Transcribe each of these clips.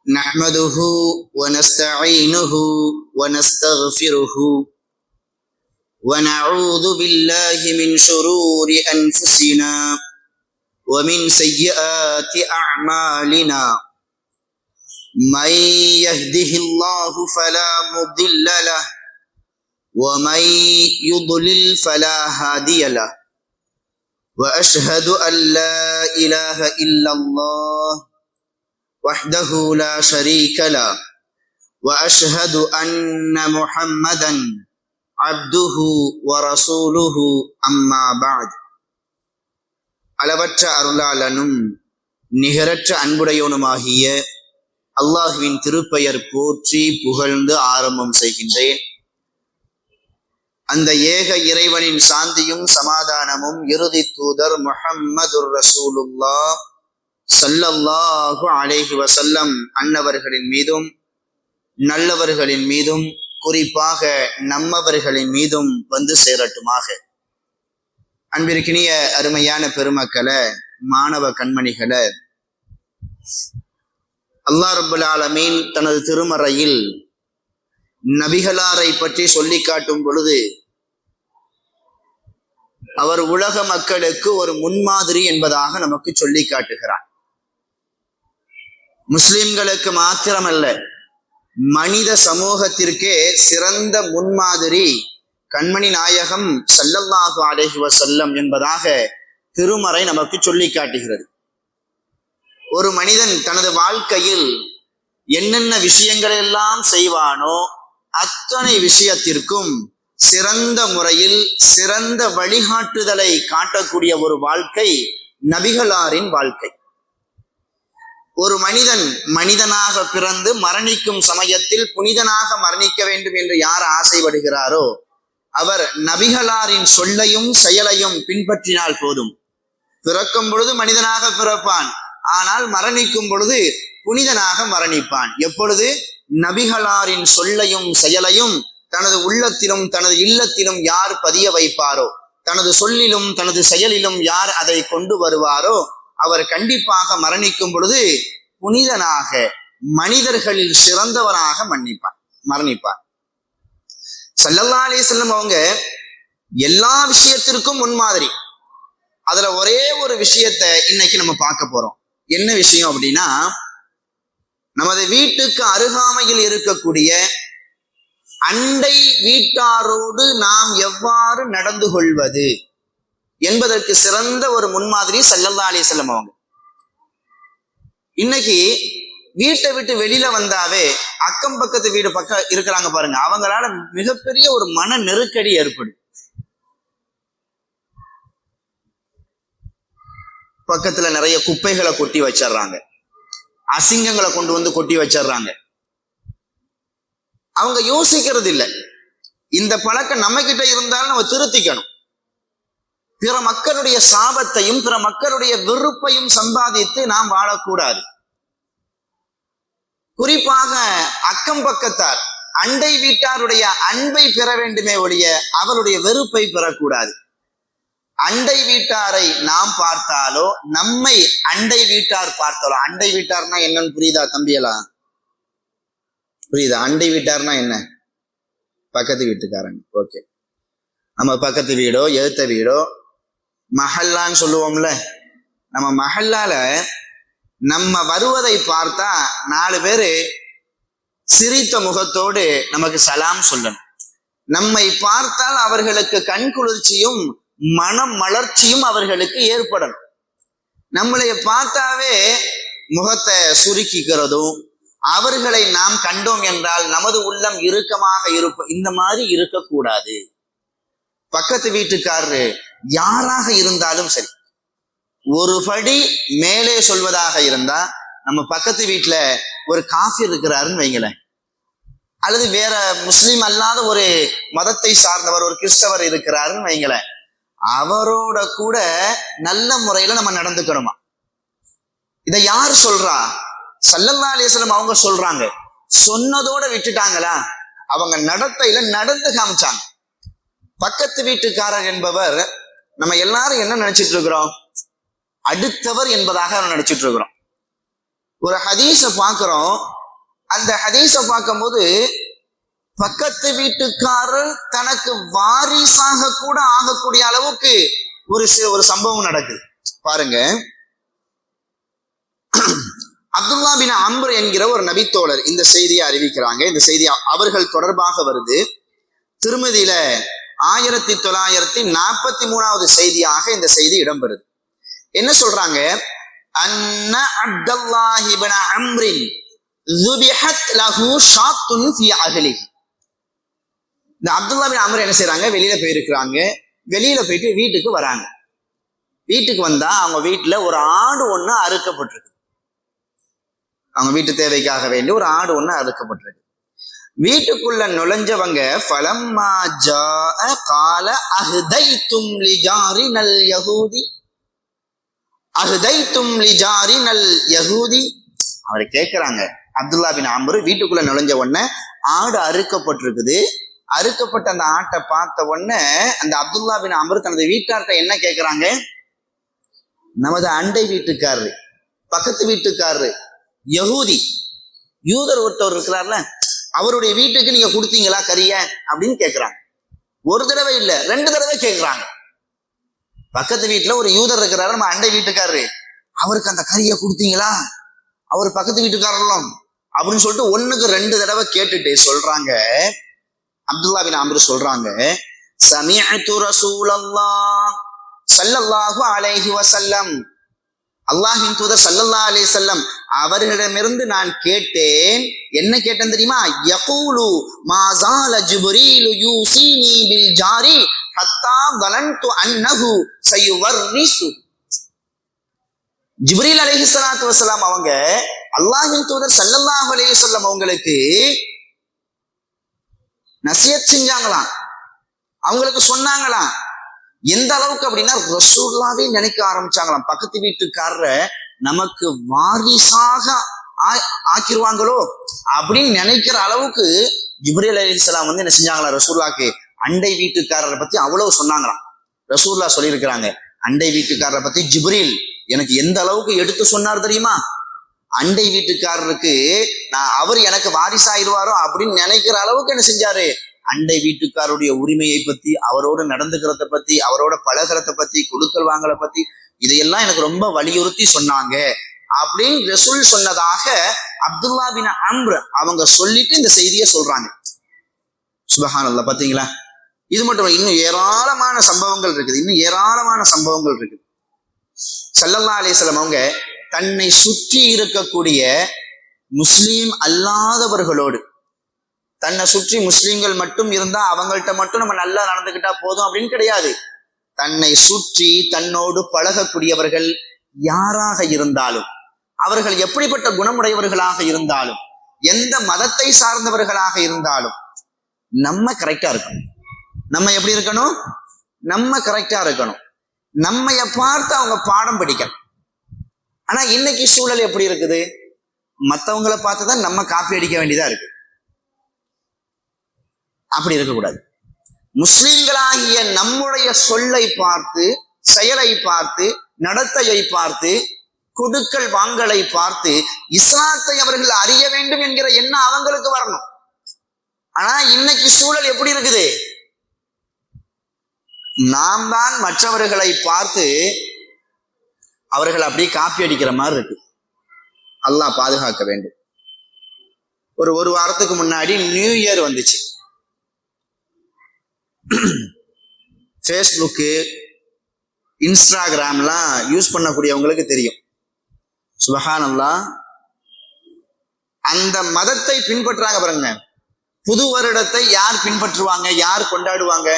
نحمده ونستعينه ونستغفره ونعوذ بالله من شرور أنفسنا ومن سيئات أعمالنا من يهده الله فلا مضل له ومن يضلل فلا هادي له وأشهد أن لا إله إلا الله وحده لا شريك له وأشهد أن محمدا عبده ورسوله أما بعد அளவற்ற அருளாளனும் நிகரற்ற அன்புடையவனுமாகிய அல்லாஹ்வின் திருப்பெயர் போற்றி புகழ்ந்து ஆரம்பம் செய்கின்றேன். அந்த ஏக இறைவனின் சாந்தியும் சமாதானமும் இறுதி தூதர் முஹம்மதுர் ரசூலுல்லாஹ் ஸல்லல்லாஹு அலைஹி வஸல்லம் அன்னவர்களின் மீதும் நல்லவர்களின் மீதும் குறிப்பாக நம்மவர்களின் மீதும் வந்து சேரட்டுமாக. அன்பிற்கினிய அருமையான பெருமக்களே, மாணவ கண்மணிகளே, அல்லாஹ் ரப்பல் ஆலமீன் தனது திருமறையில் நபிகளாரை பற்றி சொல்லி காட்டும் பொழுது அவர் உலக மக்களுக்கு ஒரு முன்மாதிரி என்பதாக நமக்கு சொல்லி காட்டுகிறார். முஸ்லிம்களுக்கு மாத்திரமல்ல, மனித சமூகத்திற்கே சிறந்த முன்மாதிரி கண்மணி நாயகம் ஸல்லல்லாஹு அலைஹி வஸல்லம் என்பதாக திருமறை நமக்கு சொல்லி காட்டுகிறது. ஒரு மனிதன் தனது வாழ்க்கையில் என்னென்ன விஷயங்கள் எல்லாம் செய்வானோ அத்தனை விஷயத்திற்கும் சிறந்த முறையில் சிறந்த வழிகாட்டுதலை காட்டக்கூடிய ஒரு வாழ்க்கை நபிகளாரின் வாழ்க்கை. ஒரு மனிதன் மனிதனாக பிறந்து மரணிக்கும் சமயத்தில் புனிதனாக மரணிக்க வேண்டும் என்று யார் ஆசைப்படுகிறாரோ அவர் நபிகளாரின் சொல்லையும் செயலையும் பின்பற்றினால் போதும். பிறக்கும் பொழுது மனிதனாக பிறப்பான், ஆனால் மரணிக்கும் பொழுது புனிதனாக மரணிப்பான். எப்பொழுது நபிகளாரின் சொல்லையும் செயலையும் தனது உள்ளத்திலும் தனது இல்லத்திலும் யார் பதிய வைப்பாரோ, தனது சொல்லிலும் தனது செயலிலும் யார் அதை கொண்டு வருவாரோ அவர் கண்டிப்பாக மரணிக்கும் பொழுது புனிதனாக மனிதர்களில் சிறந்தவனாக மரணிப்பார். ஸல்லல்லாஹு அலைஹி வஸல்லம் அவங்க எல்லா விஷயத்திற்கும் முன்மாதிரி. அதுல ஒரே ஒரு விஷயத்தை இன்னைக்கு நம்ம பார்க்க போறோம். என்ன விஷயம் அப்படின்னா, நமது வீட்டுக்கு அருகாமையில் இருக்கக்கூடிய அண்டை வீட்டாரோடு நாம் எவ்வாறு நடந்து கொள்வது என்பதற்கு சிறந்த ஒரு முன்மாதிரி ஸல்லல்லாஹு அலைஹி வஸல்லம் அவங்க. இன்னைக்கு வீட்டை விட்டு வெளியில வந்தாவே அக்கம் பக்கத்து வீடு பக்கம் இருக்கிறாங்க பாருங்க, அவங்களால மிகப்பெரிய ஒரு மன நெருக்கடி ஏற்படும். பக்கத்துல நிறைய குப்பைகளை கொட்டி வச்சிடுறாங்க, அசிங்கங்களை கொண்டு வந்து கொட்டி வச்சிடுறாங்க. அவங்க யோசிக்கிறது இல்லை, இந்த பழக்கம் நம்ம கிட்ட இருந்தாலும் நம்ம திருத்திக்கணும். பிற மக்களுடைய சாபத்தையும் பிற மக்களுடைய வெறுப்பையும் சம்பாதித்து நாம் வாழக்கூடாது. குறிப்பாக அக்கம் பக்கத்தார் அண்டை வீட்டாருடைய அன்பை பெற வேண்டுமே ஒழிய அவருடைய வெறுப்பை பெறக்கூடாது. அண்டை வீட்டாரை நாம் பார்த்தாலோ நம்மை அண்டை வீட்டார் பார்த்தாலோ, அண்டை வீட்டார்னா என்னன்னு புரியுதா தம்பியெல்லாம்? புரியுதா? அண்டை வீட்டார்னா என்ன? பக்கத்து வீட்டுக்காரங்க. ஓகே, நம்ம பக்கத்து வீடோ எழுத்த வீடோ மஹல்லான்னு சொல்லுவோம்ல, நம்ம மஹல்லால நம்ம வருவதை பார்த்தா 4 பேரு சிரித்த முகத்தோடு நமக்கு சலாம் சொல்லணும். நம்மை பார்த்தால் அவர்களுக்கு கண் குளிர்ச்சியும் மனம் மலர்ச்சியும் அவர்களுக்கு ஏற்படணும். நம்மளை பார்த்தாவே முகத்தை சுருக்கிக்கிறதும், அவர்களை நாம் கண்டோம் என்றால் நமது உள்ளம் இறுக்கமாக இந்த மாதிரி இருக்கக்கூடாது. பக்கத்து வீட்டுக்காரரு யாராக இருந்தாலும் சரி, ஒரு படி மேலே சொல்வதாக இருந்தா, நம்ம பக்கத்து வீட்டுல ஒரு காஃபி இருக்கிறாருன்னு வைங்களேன், அல்லது வேற முஸ்லீம் அல்லாத ஒரு மதத்தை சார்ந்தவர் ஒரு கிறிஸ்தவர் இருக்கிறாருன்னு வைங்களேன், அவரோட கூட நல்ல முறையில நம்ம நடந்துக்கணுமா. இதை யார் சொல்றா? ஸல்லல்லாஹு அலைஹி வஸல்லம் அவங்க சொல்றாங்க. சொன்னதோட விட்டுட்டாங்களா? அவங்க நடத்தையில நடந்து காமிச்சாங்க. பக்கத்து வீட்டுக்காரர் என்பவர் நம்ம எல்லாரும் என்ன நினைச்சிட்டு இருக்கிறோம்? அடுத்தவர் என்பதாக நினைச்சிட்டு இருக்கிறோம். ஒரு ஹதீஸ பார்க்கிறோம். அந்த ஹதீஸ பார்க்கும்போது பக்கத்து வீட்டுக்காரர் தனக்கு வாரிசாக கூட ஆகக்கூடிய அளவுக்கு ஒரு சம்பவம் நடக்குது. பாருங்க, அப்துல்லா பின் அம்ர் என்கிற ஒரு நபித்தோழர் இந்த செய்தியை அறிவிக்கிறாங்க. இந்த செய்தி அவர்கள் தொடர்பாக வருது. திருமதியில 1943வது செய்தியாக இந்த செய்தி இடம்பெறுது. என்ன சொல்றாங்க? அன்ன அப்துல்லாஹி இப்னு அம்ரின் ذبحت له شاة في أهله. இந்த அப்துல்லா பின் அம்ர் என்ன செய்யறாங்க? வெளியில போயிருக்கிறாங்க. வெளியில போயிட்டு வீட்டுக்கு வராங்க. வீட்டுக்கு வந்தா அவங்க வீட்டுல ஒரு ஆடு ஒண்ணு அறுக்கப்பட்டிருக்கு. அவங்க வீட்டு தேவைக்காக வேண்டி ஒரு ஆடு ஒண்ணு அறுக்கப்பட்டிருக்கு. வீட்டுக்குள்ள நுழைஞ்சவங்க ஃபலம்மா ஜாஅ கால அஹ்தைத்தும் லிஜாரினல் யஹூதி அஹ்தைத்தும் லிஜாரினல் யஹூதி. அவர் கேட்கிறாங்க, அப்துல்லா பின் அம்ர் வீட்டுக்குள்ள நுழைஞ்ச உடனே ஆடு அறுக்கப்பட்டிருக்குது. அறுக்கப்பட்ட அந்த ஆட்டை பார்த்த உடனே அந்த அப்துல்லா பின் அம்ர் தனது வீட்டார்ட்ட என்ன கேட்கிறாங்க? நமது அண்டை வீட்டுக்காரரு, பக்கத்து வீட்டுக்காரரு, யஹூதி யூதர் ஒருத்தவர் இருக்கிறார்ல, அவருடைய வீட்டுக்கு நீங்க கொடுத்தீங்களா கரிய அப்படின்னு கேட்கிறாங்க. ஒரு தடவை இல்ல, 2 தடவை கேட்கிறாங்க. பக்கத்து வீட்டுல ஒரு யூதர் இருக்கிறாரு, நம்ம அண்டை வீட்டுக்காரரு, அவருக்கு அந்த கறியை கொடுத்தீங்களா, அவர் பக்கத்து வீட்டுக்காரர்களும் அப்படின்னு சொல்லிட்டு 1க்கு 2 தடவை கேட்டுட்டு சொல்றாங்க. அப்துல்லா பின் அம்ர் சொல்றாங்க, சமிஅத்து ரசூலல்லாஹ் ஸல்லல்லாஹு அலைஹி வஸல்லம், அல்லாஹ்வின் தூதர் ஸல்லல்லாஹு அலைஹி வஸல்லம் அவர்களிடமிருந்து நான் கேட்டேன். என்ன கேட்டேன் தெரியுமா? யகூலு மா ஸால ஜிப்ரீல் யூஸீனி பில் ஜாரி ஹத்தா ظننت அன்னஹு சயுவர்ரிசு. ஜிப்ரீல் அலைஹிஸ்ஸலாத்து வஸலாம் அவங்க அல்லாஹ்வின் தூதர் ஸல்லல்லாஹு அலைஹி வஸல்லம் அவங்களுக்கு நசியத் செஞ்சாங்களாம், அவங்களுக்கு சொன்னாங்களாம். எந்த அளவுக்கு அப்படின்னா ரசூலுல்லாஹ்வே நினைக்க ஆரம்பிச்சாங்களாம், பக்கத்து வீட்டுக்காரர நமக்கு வாரிசாக ஆக்கிருவாங்களோ அப்படின்னு நினைக்கிற அளவுக்கு ஜிப்ரீல் அலைஹிஸ்ஸலாம் வந்து என்ன செஞ்சாங்களா, ரசூலுல்லாஹ்க்கு அண்டை வீட்டுக்காரரை பத்தி அவ்வளவு சொன்னாங்களாம். ரசூலுல்லாஹ் சொல்லியிருக்கிறாங்க, அண்டை வீட்டுக்காரரை பத்தி ஜிப்ரீல் எனக்கு எந்த அளவுக்கு எடுத்து சொன்னார் தெரியுமா? அண்டை வீட்டுக்காரருக்கு அவர் எனக்கு வாரிசாயிருவாரோ அப்படின்னு நினைக்கிற அளவுக்கு என்ன செஞ்சாரு, அண்டை வீட்டுக்காருடைய உரிமையை பத்தி, அவரோட நடந்துக்கிறத பத்தி, அவரோட பழகிறத பத்தி, கொடுக்கல் வாங்கலை பத்தி, இதையெல்லாம் எனக்கு ரொம்ப வலியுறுத்தி சொன்னாங்க அப்படின்னு ரசூல் சொன்னதாக அப்துல்லா பின் அம்ர் அவங்க சொல்லிட்டு இந்த செய்தியை சொல்றாங்க. சுபஹானல்லாஹ். பாத்தீங்களா? இது மட்டும் இன்னும் ஏராளமான சம்பவங்கள் இருக்குது, ஸல்லல்லாஹு அலைஹி வஸல்லம் அவங்க தன்னை சுற்றி இருக்கக்கூடிய முஸ்லீம் அல்லாதவர்களோடு, தன்னை சுற்றி முஸ்லீம்கள் மட்டும் இருந்தா அவங்கள்ட்ட மட்டும் நம்ம நல்லா நடந்துக்கிட்டா போதும் அப்படின்னு கிடையாது. தன்னை சுற்றி தன்னோடு பழகக்கூடியவர்கள் யாராக இருந்தாலும், அவர்கள் எப்படிப்பட்ட குணமுடையவர்களாக இருந்தாலும், எந்த மதத்தை சார்ந்தவர்களாக இருந்தாலும் நம்ம கரெக்டா இருக்கணும். நம்ம எப்படி இருக்கணும்? நம்ம கரெக்டா இருக்கணும். நம்மைய பார்த்து அவங்க பாடம் படிக்கணும். ஆனா இன்னைக்கு சூழல் எப்படி இருக்குது? மற்றவங்களை பார்த்துதான் நம்ம காப்பி அடிக்க வேண்டியதா இருக்கு. அப்படி இருக்கக்கூடாது. முஸ்லிம்களாகிய நம்முடைய சொல்லை பார்த்து, செயலை பார்த்து, நடத்தையை பார்த்து, கொடுக்கல் வாங்கலை பார்த்து இஸ்லாத்தை அவர்கள் அறிய வேண்டும் என்கிற எண்ணம் அவங்களுக்கு வரணும். ஆனா இன்னைக்கு சூழல் எப்படி இருக்குது? நாம் தான் மற்றவர்களை பார்த்து அவர்கள் அப்படி காப்பி அடிக்கிற மாதிரி இருக்கு. அல்லாஹ் பாதுகாக்க வேண்டும். ஒரு வாரத்துக்கு முன்னாடி நியூ இயர் வந்துச்சு. ஃபேஸ்புக்கு, இன்ஸ்டாகிராம்லாம் யூஸ் பண்ணக்கூடியவங்களுக்கு தெரியும். சுபஹானல்லாஹ். அந்த மதத்தை பின்பற்றாங்க பாருங்க. புது வருடத்தை யார் பின்பற்றுவாங்க, யார் கொண்டாடுவாங்க?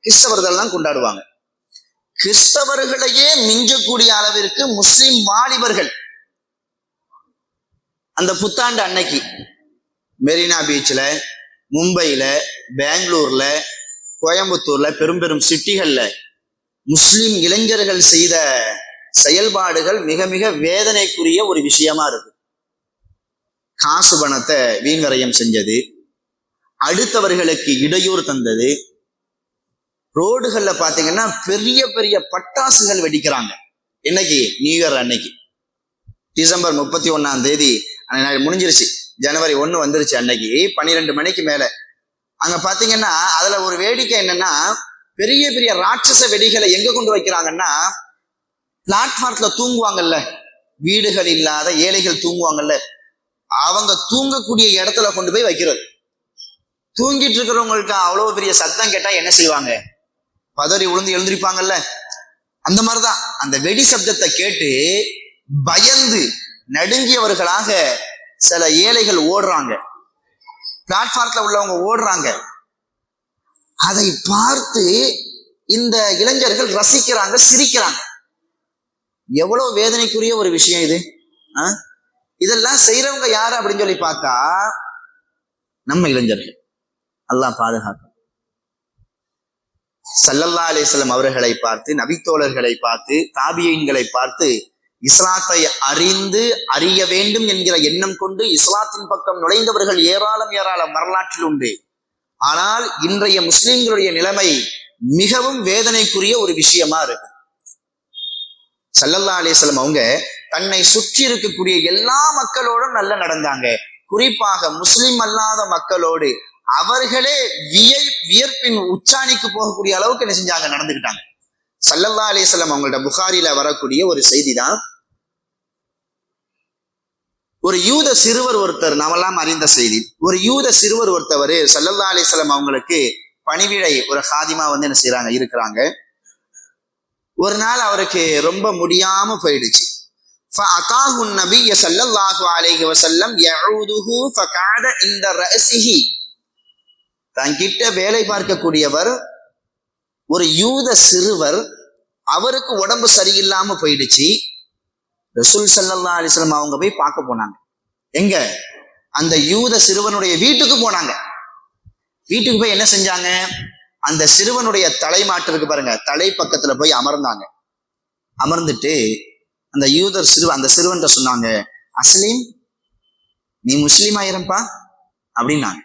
கிறிஸ்தவர்கள் தான் கொண்டாடுவாங்க. கிறிஸ்தவர்களையே மிஞ்சக்கூடிய அளவிற்கு முஸ்லிம் வாலிபர்கள் அந்த புத்தாண்டு அன்னைக்கு மெரினா பீச்ல, மும்பையில, பெங்களூர்ல, கோயம்புத்தூர்ல, பெரும் பெரும் சிட்டிகள்ல முஸ்லிம் இளைஞர்கள் செய்த செயல்பாடுகள் மிக மிக வேதனைக்குரிய ஒரு விஷயமா இருக்கு. காசு பணத்தை வீண்வரையம் செஞ்சது, அடுத்தவர்களுக்கு இடையூறு தந்தது. ரோடுகள்ல பாத்தீங்கன்னா பெரிய பெரிய பட்டாசுகள் வெடிக்கிறாங்க. இன்னைக்கு நியூ இயர் அன்னைக்கு டிசம்பர் 31 அன்னைக்கு முடிஞ்சிருச்சு. ஜனவரி 1 வந்துருச்சு. அன்னைக்கு 12 மணிக்கு மேல அங்க பாத்தீங்கன்னா அதுல ஒரு வேடிக்கை என்னன்னா, பெரிய பெரிய ராட்சச வெடிகளை எங்க கொண்டு வைக்கிறாங்கன்னா, பிளாட்ஃபார்ம்ல தூங்குவாங்கல்ல, வீடுகள் இல்லாத ஏழைகள் தூங்குவாங்கல்ல, அவங்க தூங்கக்கூடிய இடத்துல கொண்டு போய் வைக்கிறது. தூங்கிட்டு இருக்கிறவங்களுக்கு அவ்வளவு பெரிய சத்தம் கேட்டா என்ன செய்வாங்க? பதறி உளுந்து எழுந்திருப்பாங்கல்ல. அந்த மாதிரிதான் அந்த வெடி சப்தத்தை கேட்டு பயந்து நடுங்கியவர்களாக சில ஏழைகள் ஓடுறாங்க, பிளாட்ஃபார்ம்ல உள்ளவங்க ஓடுறாங்க. அதை பார்த்து இந்த இளைஞர்கள் ரசிக்கிறாங்க, சிரிக்கிறாங்க. எவ்வளவு வேதனைக்குரிய ஒரு விஷயம் இது. இதெல்லாம் செய்யறவங்க யாரு அப்படின்னு சொல்லி பார்த்தா நம்ம இளைஞர்கள். அல்லாஹ் பாதுகாக்க. ஸல்லல்லாஹு அலைஹி வஸல்லம் அவர்களை பார்த்து, நபித்தோழர்களை பார்த்து, தாபியீன்களை பார்த்து இஸ்லாத்தை அறிந்து அறிய வேண்டும் என்கிற எண்ணம் கொண்டு இஸ்லாத்தின் பக்கம் நுழைந்தவர்கள் ஏராளம் வரலாற்றில் உண்டு. ஆனால் இன்றைய முஸ்லிம்களுடைய நிலைமை மிகவும் வேதனைக்குரிய ஒரு விஷயமா இருக்கு. ஸல்லல்லாஹு அலைஹி வஸல்லம் அவங்க தன்னை சுற்றி இருக்கக்கூடிய எல்லா மக்களோடும் நல்ல நடந்தாங்க. குறிப்பாக முஸ்லிம் அல்லாத மக்களோடு அவர்களே வியர்ப்பின் உச்சாணிக்கு போகக்கூடிய அளவுக்கு என்ன செஞ்சாங்க? நடந்துக்கிட்டாங்க. ஸல்லல்லாஹு அலைஹி வஸல்லம் அவங்களோட புகாரில வரக்கூடிய ஒரு செய்தி தான். ஒரு யூத சிறுவர் ஒருத்தர், நாமெல்லாம் அறிந்த செய்தி, ஒரு யூத சிறுவர் ஒருத்தவர் ஸல்லல்லாஹு அலைஹி வஸல்லம் அவங்களுக்கு பணிவிடை ஒரு ஹாதிமா என்ன செய்யறாங்க, இருக்கிறாங்க. ஒரு நாள் அவருக்கு ரொம்ப முடியாம போயிடுச்சு. فأتاه النبي صلى الله عليه وسلم يعوده فقعد عند رأسه. தங்கிட்ட வேலை பார்க்கக்கூடியவர் ஒரு யூத சிறுவர், அவருக்கு உடம்பு சரியில்லாம போயிடுச்சு. ரசூல் ஸல்லல்லாஹு அலைஹி வஸல்லம் அவங்க போய் பார்க்க போனாங்க. எங்க? அந்த யூத சிறுவனுடைய வீட்டுக்கு போனாங்க. வீட்டுக்கு போய் என்ன செஞ்சாங்க? அந்த சிறுவனுடைய தலைமாட்டு இருக்கு பாருங்க, தலை பக்கத்துல போய் அமர்ந்தாங்க. அமர்ந்துட்டு அந்த அந்த சிறுவன் சொன்னாங்க, அஸ்லீம், நீ முஸ்லீம் ஆயிரப்பா அப்படின்னாங்க.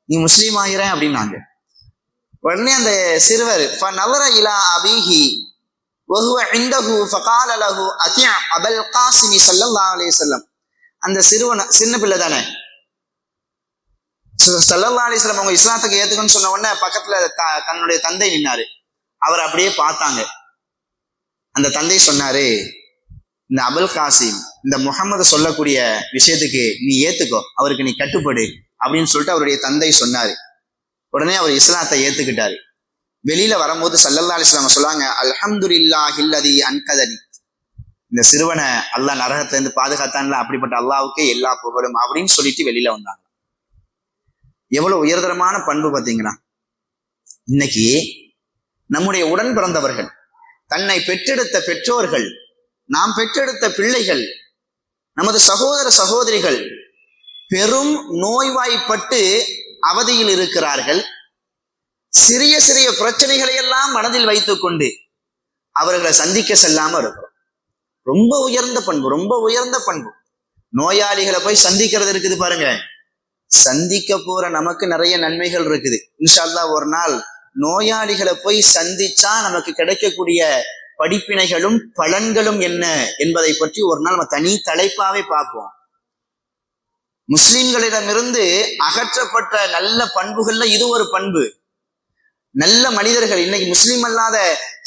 நீ முஸ்லீம் ஆயிர அப்படின்னாங்க. உடனே அந்த சிறுவர் فنظر الى ابيه وهو عنده فقال له اطيع ابا القاسم صلى الله عليه وسلم. அந்த சிறுவன் சின்ன பிள்ளை தானே, ஸல்லல்லாஹு அலைஹி வஸல்லம் அவங்க இஸ்லாத்துக்கு ஏத்துக்கன்னு சொன்ன உடனே பக்கத்துல தன்னுடைய தந்தை நின்னாரு. அவர் அப்படியே பார்த்தாங்க. அந்த தந்தை சொன்னாரு, இந்த அபுல் காசிம் இந்த முகமது சொல்லக்கூடிய விஷயத்துக்கு நீ ஏத்துக்கோ, அவருக்கு நீ கட்டுப்படு அப்படின்னு சொல்லிட்டு அவருடைய தந்தை சொன்னாரு. உடனே அவர் இஸ்லாத்தை ஏத்துக்கிட்டாரு. வெளியில வரும்போது ஸல்லல்லாஹு அலைஹி வஸல்லம் சொல்லுவாங்க, அல்ஹம்துலில்லாஹில்லதி அன்கதனி. இந்த சிறுவனை அல்லாஹ் நரகத்துல இருந்து பாதுகாத்தான்ல, அப்படிப்பட்ட அல்லாஹ்வுக்கே எல்லா புகழும் அப்படின்னு சொல்லிட்டு வெளியில வந்தாங்க. எவ்வளவு உயர்தரமான பண்பு பார்த்தீங்களா? இன்னைக்கு நம்முடைய உடன் பிறந்தவர்கள், தன்னை பெற்றெடுத்த பெற்றோர்கள், நாம் பெற்றெடுத்த பிள்ளைகள், நமது சகோதர சகோதரிகள் பெரும் நோய்வாய்ப்பட்டு அவதியில் இருக்கிறார்கள். சிறிய சிறிய பிரச்சனைகளை எல்லாம் மனதில் வைத்துக் கொண்டு அவர்களை சந்திக்க செல்லாம இருக்கிறோம். ரொம்ப உயர்ந்த பண்பு, ரொம்ப உயர்ந்த பண்பு. நோயாளிகளை போய் சந்திக்கிறது இருக்குது பாருங்க. சந்திக்க போற நமக்கு நிறைய நன்மைகள் இருக்குது. இன்ஷா அல்லாஹ் ஒரு நாள் நோயாளிகளை போய் சந்திச்சா நமக்கு கிடைக்கக்கூடிய படிப்பினைகளும் பலன்களும் என்ன என்பதை பற்றி ஒரு நாள் நம்ம தனி தலைப்பாவே பார்ப்போம். முஸ்லிம்களிடமிருந்து அகற்றப்பட்ட நல்ல பண்புகள்ல இது ஒரு பண்பு. நல்ல மனிதர்கள், இன்னைக்கு முஸ்லீம் அல்லாத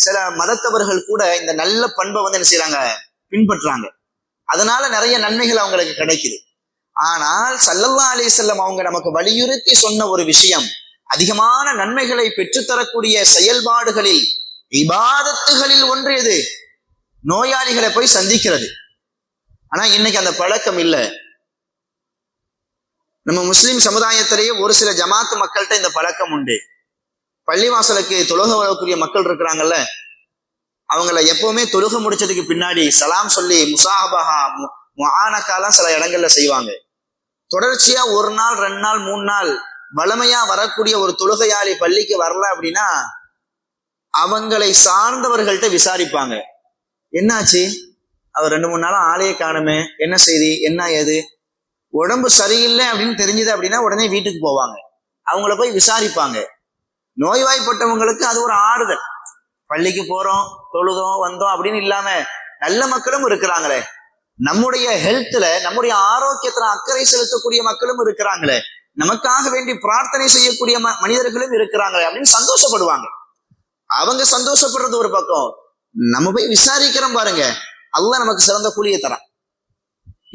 சில மதத்தவர்கள் கூட இந்த நல்ல பண்பை என்ன செய்யறாங்க, பின்பற்றாங்க. அதனால நிறைய நன்மைகள் அவங்களுக்கு கிடைக்குது. ஆனால் ஸல்லல்லாஹு அலைஹி வஸல்லம் அவங்க நமக்கு வலியுறுத்தி சொன்ன ஒரு விஷயம், அதிகமான நன்மைகளை பெற்றுத்தரக்கூடிய செயல்பாடுகளில் இபாதத்துகளில் ஒன்று எது? நோயாளிகளை போய் சந்திக்கிறது. ஆனா இன்னைக்கு அந்த பழக்கம் இல்லை. நம்ம முஸ்லிம் சமுதாயத்திலேயே ஒரு சில ஜமாத்து மக்கள்கிட்ட இந்த பழக்கம் உண்டு. பள்ளிவாசலுக்கு தொழுக வரக்கூடிய மக்கள் இருக்கிறாங்கல்ல, அவங்கள எப்பவுமே தொழுக முடிச்சதுக்கு பின்னாடி சலாம் சொல்லி முசாஹபஹா முஆனகாலாம் சில இடங்கள்ல செய்வாங்க. தொடர்ச்சியா 1 நாள் 2 நாள் 3 நாள் வளமையா வரக்கூடிய ஒரு தொழுகையாளி பள்ளிக்கு வரல அப்படின்னா அவங்களை சார்ந்தவர்கள்ட்ட விசாரிப்பாங்க. என்னாச்சு, அவர் 2-3 நாளா ஆளையே காணுமே, என்ன செய்தி, என்ன ஏது, உடம்பு சரியில்லை அப்படின்னு தெரிஞ்சது அப்படின்னா உடனே வீட்டுக்கு போவாங்க. அவங்கள போய் விசாரிப்பாங்க. நோய்வாய்ப்பட்டவங்களுக்கு அது ஒரு ஆறுதல். பள்ளிக்கு போறோம், தொழுதோம், வந்தோம் அப்படின்னு இல்லாம நல்ல மக்களும் இருக்கிறாங்களே, நம்முடைய ஹெல்த்ல, நம்முடைய ஆரோக்கியத்துல அக்கறை செலுத்தக்கூடிய மக்களும் இருக்கிறாங்களே, நமக்காக வேண்டி பிரார்த்தனை செய்யக்கூடிய மனிதர்களும் இருக்கிறாங்களே அப்படின்னு சந்தோஷப்படுவாங்க. அவங்க சந்தோஷப்படுறது ஒரு பக்கம், நம்ம போய் விசாரிக்கிறோம் பாருங்க, அல்லாஹ் நமக்கு சிறந்த கூலியை தரான்.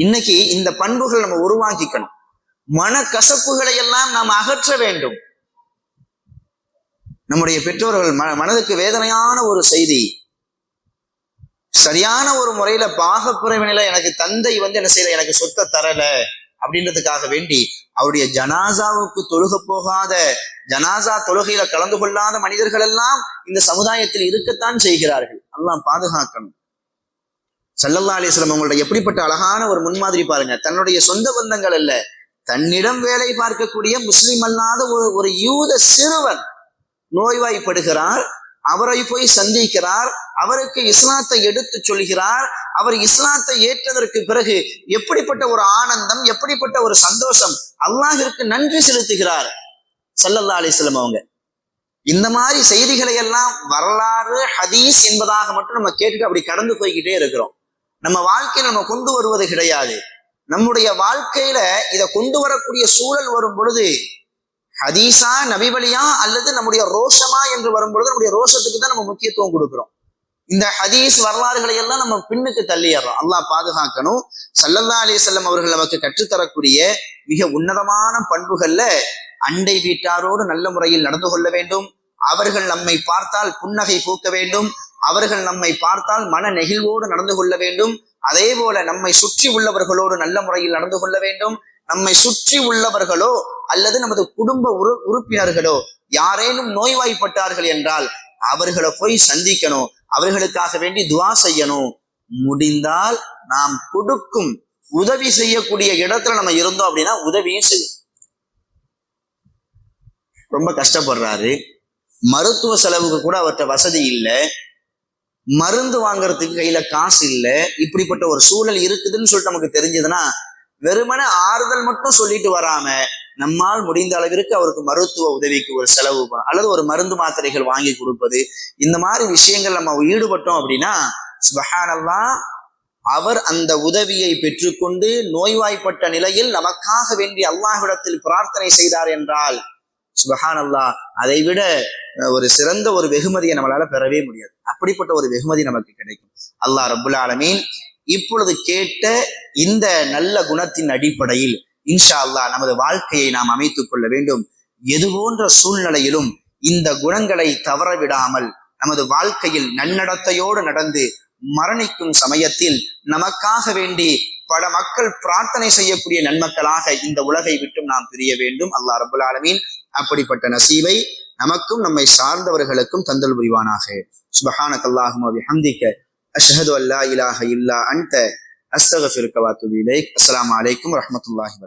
இன்னைக்கு இந்த பண்புகள் நம்ம உருவாக்கிக்கணும். மனக்கசப்புகளை எல்லாம் நாம் அகற்ற வேண்டும். நம்முடைய பெற்றோர்கள் மனதுக்கு வேதனையான ஒரு செய்தி, சரியான ஒரு முறையில பாகப்பிரிவினையில எனக்கு தந்தை என்ன செய்யல, எனக்கு சொத்தை தரல அப்படின்றதுக்காக வேண்டி அவருடைய ஜனாசாவுக்கு தொழுக போகாத, ஜனாசா தொழுகையில கலந்து கொள்ளாத மனிதர்கள் எல்லாம் இந்த சமுதாயத்தில் இருக்கத்தான் செய்கிறார்கள். அல்லாஹ் பாதுகாக்கணும். ஸல்லல்லாஹு அலைஹி வஸல்லம் அவங்களுடைய எப்படிப்பட்ட அழகான ஒரு முன்மாதிரி பாருங்க. தன்னுடைய சொந்த பந்தங்கள் அல்ல, தன்னிடம் வேலை பார்க்கக்கூடிய முஸ்லிம் அல்லாத ஒரு யூத சிறுவன் நோய்வாய்ப்படுகிறார். அவரை போய் சந்திக்கிறார், அவருக்கு இஸ்லாத்தை எடுத்து சொல்கிறார். அவர் இஸ்லாத்தை ஏற்றதற்கு பிறகு எப்படிப்பட்ட ஒரு ஆனந்தம், எப்படிப்பட்ட ஒரு சந்தோஷம், அல்லாஹ்விற்கு நன்றி செலுத்துகிறார் ஸல்லல்லாஹு அலைஹி வஸல்லம் அவங்க. இந்த மாதிரி செய்திகளை எல்லாம் வரலாறு ஹதீஸ் என்பதாக மட்டும் நம்ம கேட்டுட்டு அப்படி கடந்து போய்கிட்டே இருக்கிறோம். நம்ம வாழ்க்கையில நம்ம கொண்டு வருவது கிடையாது. நம்முடைய வாழ்க்கையில இதை கொண்டு வரக்கூடிய சூழல் வரும் பொழுது ஹதீஸா, நபிவழியா, அல்லது நம்முடைய ரோஷமா என்று வரும்பொழுது நம்முடைய ரோஷத்துக்கு தான் நம்ம முக்கியத்துவம் கொடுக்கிறோம். இந்த ஹதீஸ் வரலாறுகளை எல்லாம் நம்ம பின்னுக்கு தள்ளிடுறோம். அல்லாஹ் பாதுகாக்கணும். ஸல்லல்லாஹு அலைஹி வஸல்லம் அவர்கள் நமக்கு கற்றுத்தரக்கூடிய மிக உன்னதமான பண்புகள்ல அண்டை வீட்டாரோடு நல்ல முறையில் நடந்து கொள்ள வேண்டும். அவர்கள் நம்மை பார்த்தால் புன்னகை பூக்க வேண்டும். அவர்கள் நம்மை பார்த்தால் மன நெகிழ்வோடு நடந்து கொள்ள வேண்டும். அதே போல நம்மை சுற்றி உள்ளவர்களோடு நல்ல முறையில் நடந்து கொள்ள வேண்டும். நம்மை சுற்றி உள்ளவர்களோ அல்லது நமது குடும்ப உறுப்பினர்களோ யாரேனும் நோய்வாய்ப்பட்டார்கள் என்றால் அவர்களை போய் சந்திக்கணும், அவர்களுக்காக வேண்டி துஆ செய்யணும். முடிந்தால் நாம் கொடுக்கும் உதவி செய்யக்கூடிய இடத்துல நம்ம இருந்தோம் அப்படின்னா உதவியும் செய்யும். ரொம்ப கஷ்டப்படுறாரு, மருத்துவ செலவுக்கு கூட அவர்கிட்ட வசதி இல்லை, மருந்து வாங்குறதுக்கு கையில காசு இல்லை, இப்படிப்பட்ட ஒரு சூழல் இருக்குதுன்னு சொல்லிட்டு நமக்கு தெரிஞ்சதுன்னா வெறுமனே ஆறுதல் மட்டும் சொல்லிட்டு வராம நம்மால் முடிந்த அளவிற்கு அவருக்கு மருத்துவ உதவிக்கு ஒரு செலவு அல்லது ஒரு மருந்து மாத்திரைகள் வாங்கி கொடுப்பது, இந்த மாதிரி விஷயங்கள் நம்ம ஈடுபட்டோம் அப்படின்னா சுப்ஹானல்லாஹ், அவர் அந்த உதவியை பெற்றுக்கொண்டு நோய்வாய்ப்பட்ட நிலையில் நமக்காக வேண்டி அல்லாஹ்விடத்தில் பிரார்த்தனை செய்தார் என்றால் சுப்ஹானல்லாஹ், அதை விட ஒரு சிறந்த ஒரு வெகுமதியை நம்மளால பெறவே முடியாது. அப்படிப்பட்ட ஒரு வெகுமதி நமக்கு கிடைக்கும். அல்லாஹ் ரப்புல் ஆலமீன் இப்பொழுது கேட்ட இந்த நல்ல குணத்தின் அடிப்படையில் இன்ஷா அல்லாஹ் நமது வாழ்க்கையை நாம் அமைத்துக் கொள்ள வேண்டும். எது போன்ற சூழ்நிலையிலும் இந்த குணங்களை தவறவிடாமல் நமது வாழ்க்கையில் நன்னடத்தையோடு நடந்து மரணிக்கும் சமயத்தில் நமக்காக வேண்டி பல மக்கள் பிரார்த்தனை செய்யக்கூடிய நன்மக்களாக இந்த உலகை விட்டும் நாம் பிரிய வேண்டும். அல்லாஹ் ரப்புல் ஆலமீன் அப்படிப்பட்ட நசீபை நமக்கும் நம்மை சார்ந்தவர்களுக்கும் தந்தல் புரிவானாக. சுப்ஹானக்கல்லாஹும்ம வ பிஹம்திக அஷ்ஹது அல்லா இலாஹ இல்லா அன்த அஸ்தக்ஃபிருக வ அத்தூபு இலைக். அஸ்ஸலாமு அலைக்கும் வரஹ்மத்துல்லாஹி வபரகாத்துஹு.